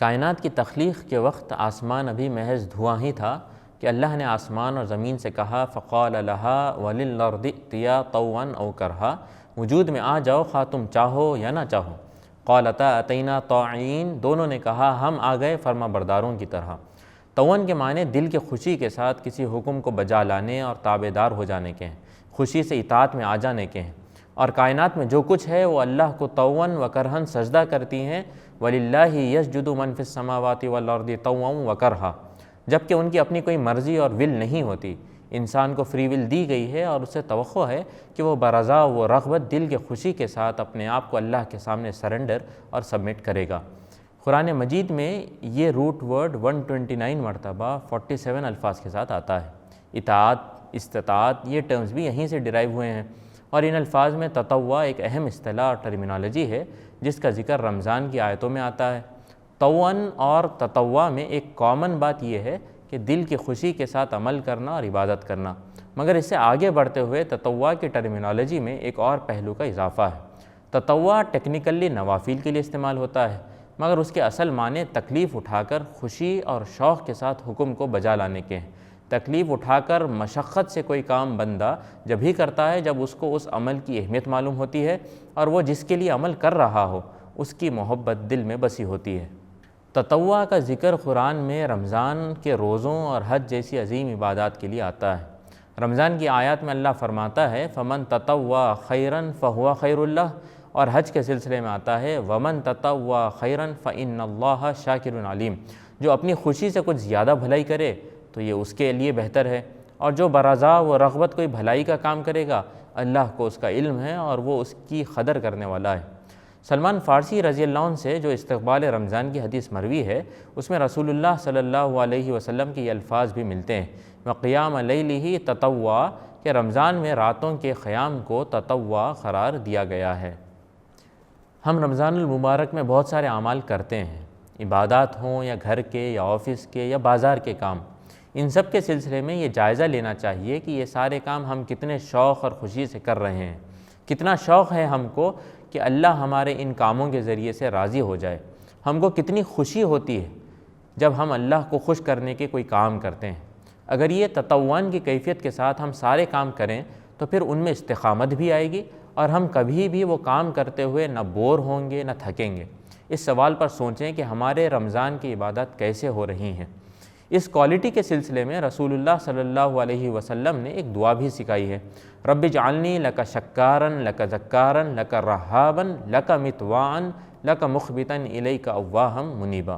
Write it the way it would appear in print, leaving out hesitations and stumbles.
کائنات کی تخلیق کے وقت آسمان ابھی محض دھواں ہی تھا کہ اللہ نے آسمان اور زمین سے کہا فقال لها وللارض ائتیا طوعا او کرہا، وجود میں آ جاؤ خواہ تم چاہو یا نہ چاہو۔ قالتا اتینا طاعین، دونوں نے کہا ہم آ گئے فرما برداروں کی طرح۔ طوعاً کے معنی دل کے خوشی کے ساتھ کسی حکم کو بجا لانے اور تابع دار ہو جانے کے ہیں، خوشی سے اطاعت میں آ جانے کے ہیں۔ اور کائنات میں جو کچھ ہے وہ اللہ کو طوعاً و کرہاً سجدہ کرتی ہیں۔ وَلِلَّهِ يَسْجُدُ مَنْ فِي السَّمَاوَاتِ وَالْأَرْضِ طَوْعًا وَكَرْهًا، جبکہ ان کی اپنی کوئی مرضی اور ول نہیں ہوتی۔ انسان کو فری ول دی گئی ہے اور اسے توقع ہے کہ وہ برضا و رغبت دل کے خوشی کے ساتھ اپنے آپ کو اللہ کے سامنے سرنڈر اور سبمٹ کرے گا۔ قرآن مجید میں یہ روٹ ورڈ 129 مرتبہ 47 الفاظ کے ساتھ آتا ہے۔ اطاعت، استطاعت، یہ ٹرمز بھی یہیں سے ڈرائیو ہوئے ہیں، اور ان الفاظ میں تطوع ایک اہم اصطلاح اور ٹرمینالوجی ہے جس کا ذکر رمضان کی آیتوں میں آتا ہے۔ طوعاً اور تطوع میں ایک کامن بات یہ ہے کہ دل کی خوشی کے ساتھ عمل کرنا اور عبادت کرنا، مگر اس سے آگے بڑھتے ہوئے تطوع کی ٹرمینالوجی میں ایک اور پہلو کا اضافہ ہے۔ تطوع ٹیکنیکلی نوافل کے لیے استعمال ہوتا ہے، مگر اس کے اصل معنی تکلیف اٹھا کر خوشی اور شوق کے ساتھ حکم کو بجا لانے کے ہیں۔ تکلیف اٹھا کر مشقت سے کوئی کام بندہ جب ہی کرتا ہے جب اس کو اس عمل کی اہمیت معلوم ہوتی ہے اور وہ جس کے لیے عمل کر رہا ہو اس کی محبت دل میں بسی ہوتی ہے۔ تطوع کا ذکر قرآن میں رمضان کے روزوں اور حج جیسی عظیم عبادات کے لیے آتا ہے۔ رمضان کی آیات میں اللہ فرماتا ہے فَمَن تَطَوَّعَ خَيْرًا فَهُوَ خَيْرٌ لَهُ، اور حج کے سلسلے میں آتا ہے وَمَن تَطَوَّعَ خَيْرًا فَإِنَّ اللَّهَ شَاكِرٌ عَلِيمٌ، جو اپنی خوشی سے کچھ زیادہ بھلائی کرے تو یہ اس کے لیے بہتر ہے، اور جو برضا و رغبت کوئی بھلائی کا کام کرے گا اللہ کو اس کا علم ہے اور وہ اس کی قدر کرنے والا ہے۔ سلمان فارسی رضی اللہ عنہ سے جو استقبال رمضان کی حدیث مروی ہے اس میں رسول اللہ صلی اللہ علیہ وسلم کے یہ الفاظ بھی ملتے ہیں وقیام لیلہ تطوع، کہ رمضان میں راتوں کے قیام کو تطوع قرار دیا گیا ہے۔ ہم رمضان المبارک میں بہت سارے اعمال کرتے ہیں، عبادات ہوں یا گھر کے یا آفس کے یا بازار کے کام۔ ان سب کے سلسلے میں یہ جائزہ لینا چاہیے کہ یہ سارے کام ہم کتنے شوق اور خوشی سے کر رہے ہیں، کتنا شوق ہے ہم کو کہ اللہ ہمارے ان کاموں کے ذریعے سے راضی ہو جائے، ہم کو کتنی خوشی ہوتی ہے جب ہم اللہ کو خوش کرنے کے کوئی کام کرتے ہیں۔ اگر یہ تطوعاً کی کیفیت کے ساتھ ہم سارے کام کریں تو پھر ان میں استقامت بھی آئے گی اور ہم کبھی بھی وہ کام کرتے ہوئے نہ بور ہوں گے نہ تھکیں گے۔ اس سوال پر سوچیں کہ ہمارے رمضان کی عبادت کیسے ہو رہی ہیں۔ اس کوالٹی کے سلسلے میں رسول اللہ صلی اللہ علیہ وسلم نے ایک دعا بھی سکھائی ہے، رب اجعلنی لک شکارن لک ذکارن لک رہابن لک مطواعن لک مخبتن الیک اواہم منیبا۔